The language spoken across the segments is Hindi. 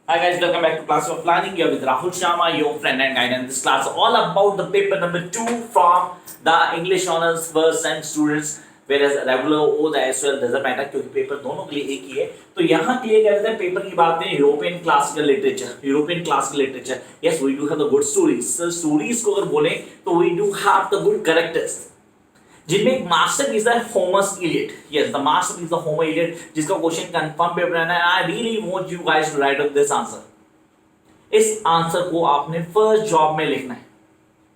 Hi guys, welcome back to Class of Planning. You're with Rahul Sharma, your friend and guide, and this class is all about the paper number 2 from the English Honors first and students. Whereas regular or the as well doesn't matter क्योंकि पेपर दोनों के लिए एक ही है. तो यहाँ क्लियर कर देते हैं पेपर की बात है European classical literature. Yes, we do have the good stories. So stories को अगर बोलें तो we do have the good characters. जिनमें एक मास्टरपीस है Homer's Iliad. Yes, the masterpiece the Homer Iliad, जिसका क्वेश्चन कंफर्म पेपर रहना है. I really want you guys to write this answer. इस आंसर को आपने फर्स्ट जॉब में लिखना है.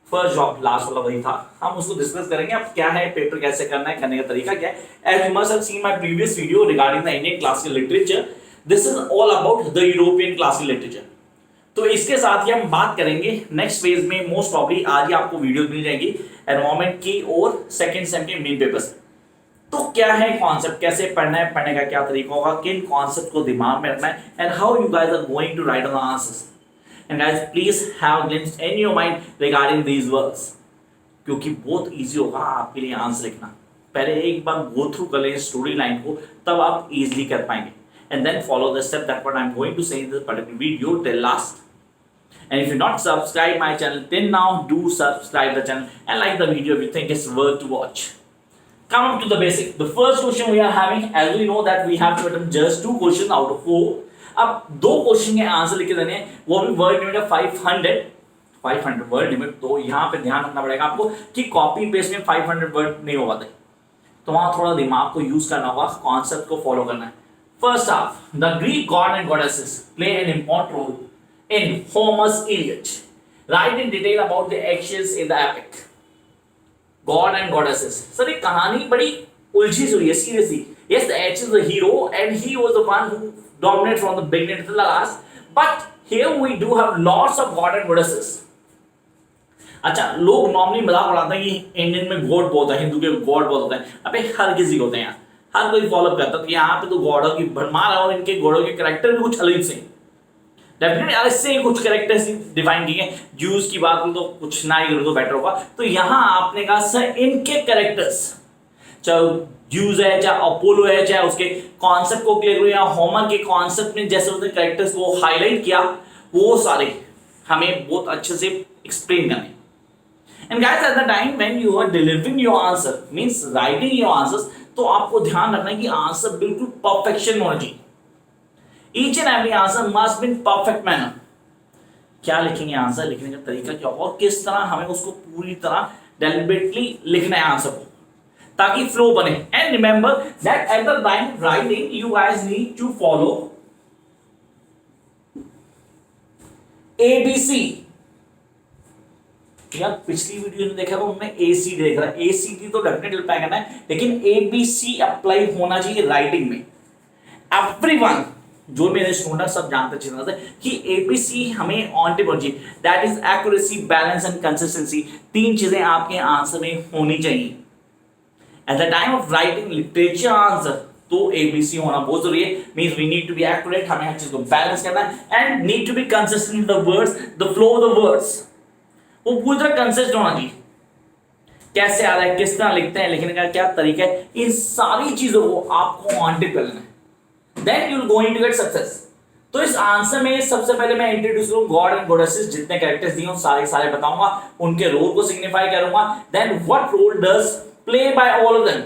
फर्स्ट जॉब लास्ट वाला वही था, हम उसको डिस्कस करेंगे. अब क्या है पेपर कैसे करना है, करने का तरीका क्या है. As you must have seen my previous video regarding the Indian classical literature. This is all about the European classical literature. तो इसके साथ ही हम बात करेंगे नेक्स्ट फेज में. मोस्ट प्रॉब्ली आज ही आपको वीडियो मिल जाएगी एनवायरमेंट की और सेकंड सेम के मेन पेपर्स. तो क्या है कॉन्सेप्ट, कैसे पढ़ना है, पढ़ने का क्या तरीका होगा, किन कॉन्सेप्ट को दिमाग में रखना है, and how you guys are going to write on the answers. And guys please have glimpse in your mind regarding these words, क्योंकि बहुत इजी होगा आपके लिए आंसर लिखना. पहले एक बार गो थ्रू कर लें स्टोरी लाइन को, तब आप इजीली कर पाएंगे. And then follow the step that what I'm going to say in this particular video till last. And if you not subscribe my channel till now, do subscribe the channel and like the video if you think it's worth to watch. Come up to the basic. The first question we are having, as we know that we have to attempt just 2 questions out of 4. अब 2 क्वेश्चन के आंसर लिखे देने हैं, वो भी वर्ड लिमिट है 500 वर्ड लिमिट. तो यहाँ पे ध्यान रखना पड़ेगा आपको कि कॉपी पेस्ट में 500 वर्ड नहीं हो पाते, तो वहां थोड़ा दिमाग को यूज करना होगा, कॉन्सेप्ट को फॉलो करना है. First off, the Greek god and goddesses play an important role in Homer's Iliad. Write in detail about the actions in the epic. God and goddesses. Sir, ये कहानी बड़ी उलझी हुई है seriously. Yes, the actions of the hero and he was the one who dominated from the beginning to the last. But here we do have lots of god and goddesses. अच्छा, लोग नॉर्मली मजाक उड़ाते हैं कि इंडियन में गॉड बहुत है, हिंदू के गॉड बहुत होते हैं. अबे हर किसी के होते हैं, हर कोई फॉलो करता है. तो यहाँ पे तो गॉडों की भरमार है और इनके गॉडों के कैरेक्टर भी कुछ अलग से डेफिनेटली अलग से कुछ कैरेक्टर्स डिफाइन किए हैं. ज्यूज की बात करूँ तो कुछ ना ही करूँ तो बेटर होगा. तो यहाँ आपने कहा सर इनके कैरेक्टर्स, चाहे ज्यूज है, चाहे अपोलो है, चाहे उसके कॉन्सेप्ट को क्लियर करो, या होमर के कॉन्सेप्ट में जैसे उसने कैरेक्टर्स को हाईलाइट किया, वो सारे हमें बहुत अच्छे से एक्सप्लेन करने. And guys at the time when you are delivering your answer, means writing your answers, तो आपको ध्यान रखना है कि आंसर बिल्कुल परफेक्शन होना चाहिए. Each and every answer must be in perfect manner. क्या लिखेंगे, आंसर लिखने का तरीका क्या होगा और किस तरह हमें उसको पूरी तरह डेलिबरेटली लिखना है आंसर को, ताकि फ्लो बने. And remember that at the time writing you guys need to follow ABC. यार पिछली वीडियो में देखा था उन्होंने ACD देखा था. ACD तो डेफिनेटली अप्लाई करना है, लेकिन ABC अप्लाई होना चाहिए राइटिंग में. एवरीवन जो मेरे स्टूडेंट सब जानते अच्छी तरह से कि ABC हमें ontology, that is accuracy, balance and consistency, 3 चीजें आपके आंसर में होनी चाहिए. At the time of writing literature answer तो ABC होना बहुत जरूरी है. Means we need to be accurate, हमें हर चीज को बैलेंस करना है, and need to be consistent in the words, the flow of the words, वो पूरी तरह कंसिस्ट होना चाहिए. कैसे आ रहा है, किस तरह लिखते हैं, लिखने का क्या तरीका है, इन सारी चीजों को आपको ऑन टिप करना है. Then you will going to get success. तो इस आंसर में सबसे पहले मैं इंट्रोड्यूस करूं गॉड एंड गॉडेसेस, जितने कैरेक्टर्स दिए सारे बताऊंगा, उनके रोल को सिग्निफाई करूंगा. Then what role does play by all of them,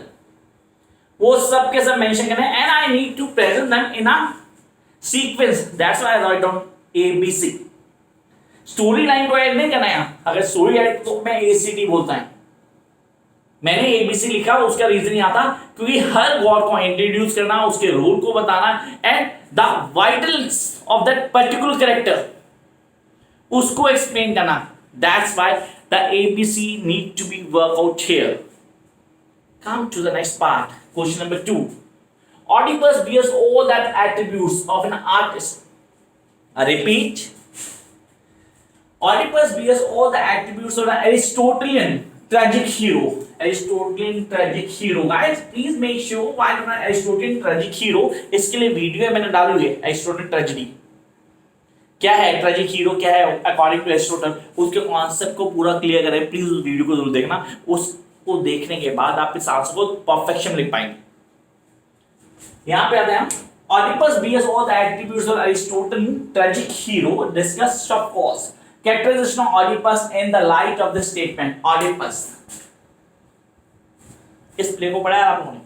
वो सब के सब मेंशन करना है. And I need to present them in a sequence. That's why I write down ABC. Story line को ऐड नहीं करना है. अगर स्टोरी ऐड तो मैं ACD बोलता है. मैंने ABC लिखा, उसका रीजन यहां था क्योंकि हर गॉड को इंट्रोड्यूस करना, उसके रोल को बताना, and the vitals of that particular character उसको एक्सप्लेन करना. That's why the ABC need to be work out here. Come to the next part, question number 2. Oedipus bears all that attributes of an artist. I repeat, Oedipus bears all the attributes of an Aristotelian tragic hero. Aristotelian tragic hero. Guys, please make sure while on Aristotelian tragic hero, इसके लिए वीडियो मैंने डाली हुई है. Aristotelian tragedy क्या है, ट्रेजिक हीरो क्या है अकॉर्डिंग टू एरिस्टोटल, उसके कॉन्सेप्ट को पूरा क्लियर करें. प्लीज उस वीडियो को जरूर देखना. उसको देखने के बाद आप इस आंसर को परफेक्शन लिख पाएंगे. यहां पे आते हैं Oedipus bears all the attributes of Aristotelian tragic hero discussed of course. Characterization of Oedipus in the light of this statement. Oedipus. इस प्ले को पढ़ा है आप लोगों ने?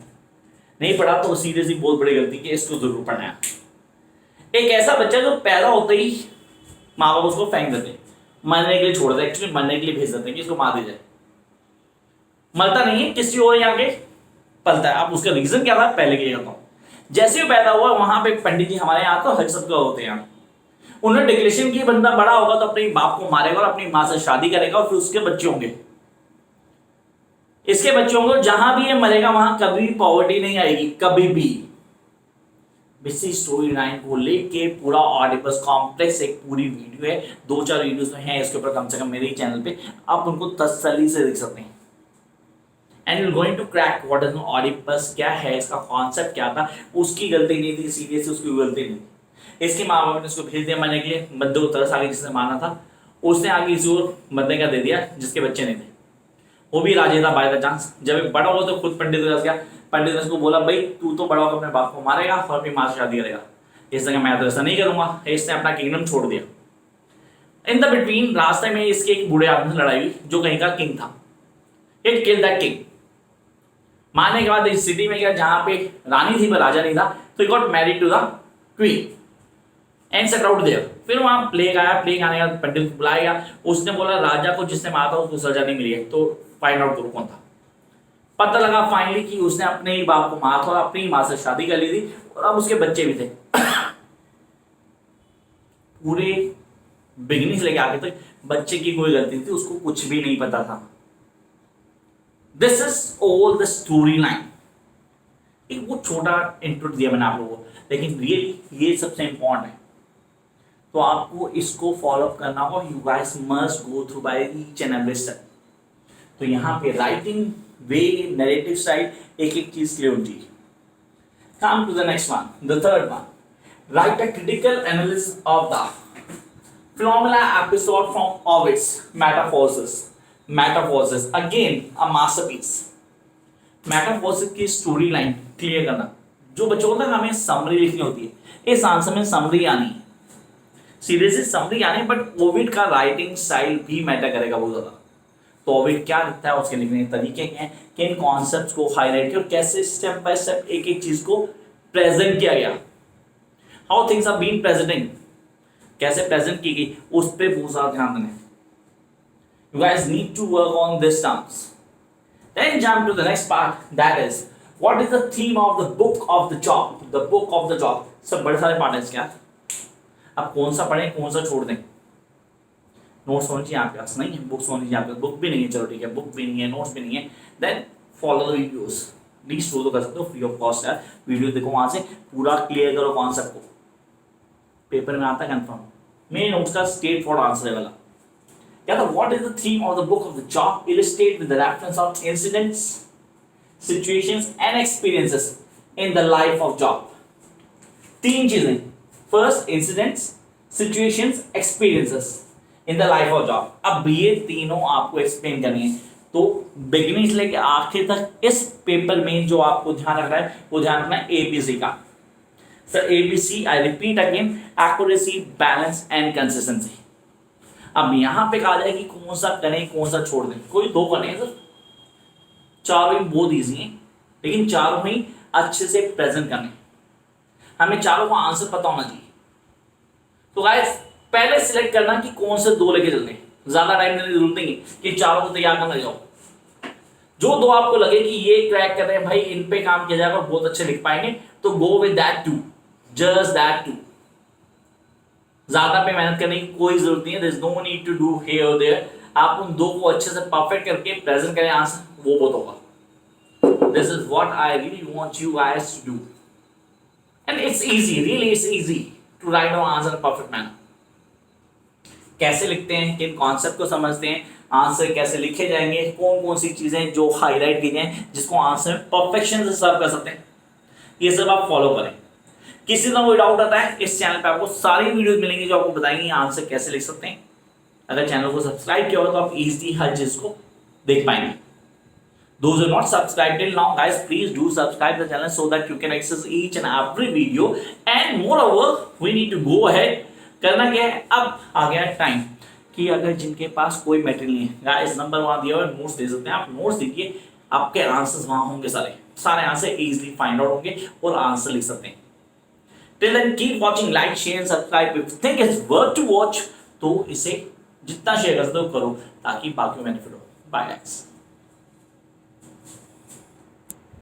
नहीं पढ़ा तो सीरियसली बहुत बड़ी गलती की, इसको जरूर पढ़ना है। एक ऐसा बच्चा जो पैदा होते ही माँ बाप उसको फेंक देते, मरने के लिए छोड़ देते, एक्चुअली मरने के लिए भेज देते हैं कि इसको मार दी जाए। मरता नहीं है, किसी और यहाँ के पलता है। अब उसका रीजन क्या था पहले की कहता हूँ। जैसे ही पैदा हुआ वहां पे पंडित जी हमारे यहाँ तो हज सबका होते हैं, उन्होंने डिक्लेरेशन की बंदा बड़ा होगा तो अपने बाप को मारेगा और अपनी माँ से शादी करेगा और फिर उसके बच्चे होंगे। इसके बच्चों को जहां भी ये मरेगा वहां कभी भी पॉवर्टी नहीं आएगी, कभी भी। बेसिक स्टोरी लाइन को लेके पूरा ऑडिपस कॉम्प्लेक्स एक पूरी वीडियो है, 2-4 वीडियोस में है इसके ऊपर, कम से कम मेरे ही चैनल पे आप उनको तसल्ली से देख सकते हैं। And you going to crack what is Oedipus, क्या है इसका कॉन्सेप्ट, क्या था। उसकी गलती नहीं थी, सीरियसली उसकी गलती नहीं थी। इसके माँ बाप ने उसको भेज दिया मरने के लिए, बंदे को तरस आ गई जिसने मारना था, उसने आगे किसी और मरने का दे दिया जिसके बच्चे नहीं थे, वो भी राजी था बाय द चांस। जब बड़ा हुआ तो खुद पंडित के पास गया, पंडित ने उसको बोला भाई तू तो बड़ा होकर अपने बाप को मारेगा और अपनी माँ से शादी करेगा। इसने कहा मैं तो ऐसा नहीं करूंगा, इसने अपना किंगडम छोड़ दिया। इन द बिटवीन रास्ते में इसके एक बूढ़े आदमी से लड़ाई हुई जो कहीं का किंग था। It kill that king. मारने के बाद इस सिटी में गया जहां पे रानी थी पर राजा नहीं था, तो he got married to the queen and set out there. फिर वहां प्लेग आया, प्लेग आने के बाद पंडित को बुलाया गया, उसने बोला राजा को जिसने मारा था उसको सजा नहीं मिली है, तो फाइंड आउट करो कौन था। पता लगा फाइनली कि उसने अपने ही बाप को मारा था और अपनी ही मां से शादी कर ली थी और अब उसके बच्चे भी थे। पूरे बिगिनिंग से लेके आगे तक बच्चे की कोई गलती नहीं थी, उसको कुछ भी नहीं पता था। This is all the story line. एक वो छोटा इंट्रो दिया मैंने आप लोगों को, लेकिन रियली ये सबसे इंपॉर्टेंट है, तो आपको इसको फॉलो अप करना होगा। You guys must go through by each and every step. तो यहाँ पे राइटिंग वे, नैरेटिव साइड, एक एक चीज क्लियर होती है। Come to the next one, the third one, write a critical analysis of the phenomena episode from Ovid's Metamorphosis. Metamorphosis again a masterpiece. Metamorphosis की स्टोरी लाइन क्लियर करना, जो बच्चों को हमें समरी लिखनी होती है, इस आंसर में समरी आनी है, सीरियसली समरी आनी है, बट ओविड का राइटिंग स्टाइल भी मैटर करेगा बहुत ज्यादा। तो ओविड क्या लिखता है, उसके लिखने के तरीके क्या है, किन कॉन्सेप्ट्स को हाईलाइट किया और कैसे स्टेप बाय स्टेप एक एक चीज को प्रेजेंट किया गया, how things are been presenting, कैसे प्रेजेंट की गई, उस पर बहुत ज्यादा ध्यान देना। You guys need to work on these terms. Then jump to the next part, that is what is the theme of the book of the job. The book of the job. सब बड़े सारे पार्ट हैं इसके। अब कौन सा पढ़ें कौन सा छोड़ दें, नोट्स होनी चाहिए आपके पास, नहीं है बुक्स होनी चाहिए आपके पास, बुक भी नहीं है, चलो ठीक है बुक भी नहीं है, नोट्स भी नहीं है, then follow the videos. Please follow कर सकते हो, फ्री ऑफ कॉस्ट है, वीडियो देखो वहां से, पूरा क्लियर करो कॉन्सेप्ट को, पेपर में आता है कंफर्म। मेरे नोट्स का स्ट्रेट फॉरवर्ड आंसर है वाला क्या था, what is the theme of the book of the job, illustrate with the reference of incidents, situations and experiences in the life of job. तीन चीजें, first incidents, situations, experiences in the life of job. अब ये तीनों आपको एक्सप्लेन करनी है, तो बिगिनिंग से लेकर आखिर तक इस पेपर में जो आपको ध्यान रखना है वो ध्यान रखना है एबीसी का। Sir ABC, I repeat again, accuracy, balance and consistency. अब यहां पे कहा जाए कि कौन सा करें कौन सा छोड़ दें, कोई दो करने हैं सर, चारों ही बहुत ईजी हैं, लेकिन चारों ही अच्छे से प्रेजेंट करने, हमें चारों का आंसर पता होना चाहिए। तो गाइस पहले सिलेक्ट करना कि कौन से दो लेके चलते हैं, ज्यादा टाइम देने की जरूरत नहीं है कि चारों को तैयार करना जाओ। जो दो आपको लगे कि ये क्रैक कर रहे हैं भाई, इन पे काम किया जाएगा और बहुत अच्छे लिख पाएंगे, तो go with that two, just that two. ज्यादा पे मेहनत करने की कोई जरूरत नहीं है, there is no need to do here और देयर। आप उन दो को अच्छे से परफेक्ट करके प्रेजेंट करें आंसर, वो बहुत होगा। This is what I really want you guys to do, and it's easy, really it's easy to write down answer in perfect manner. कैसे लिखते हैं, किन कॉन्सेप्ट को समझते हैं, आंसर कैसे लिखे जाएंगे, कौन कौन सी चीजें जो हाईलाइट की जाए जिसको आंसर में परफेक्शन से सर्व कर सकते हैं, ये सब आप फॉलो करें। किसी का कोई डाउट आता है, इस चैनल पे आपको सारी वीडियोस मिलेंगी जो आपको बताएंगे आंसर कैसे लिख सकते हैं। अगर चैनल को सब्सक्राइब किया होगा तो आप इजीली हर चीज को देख पाएंगे। Those who are not subscribed till now, guys, please do subscribe the channel so that you can access each and every video. And moreover, we need to go ahead. करना क्या है, अब आ गया टाइम कि अगर जिनके पास कोई मटेरियल नहीं है, गाइस नंबर वहां दिया हुआ है, नोट्स दे सकते हैं आप, नोट्स दीजिए, आपके आंसर्स वहां होंगे, सारे सारे आंसर इजीली फाइंड आउट होंगे और आंसर लिख सकते हैं. Till then, keep watching, like, share, subscribe. If you think it's worth to watch, तो इसे जितना शेयर कर सकते हो करो ताकि बाकी बेनिफिट हो. Bye guys.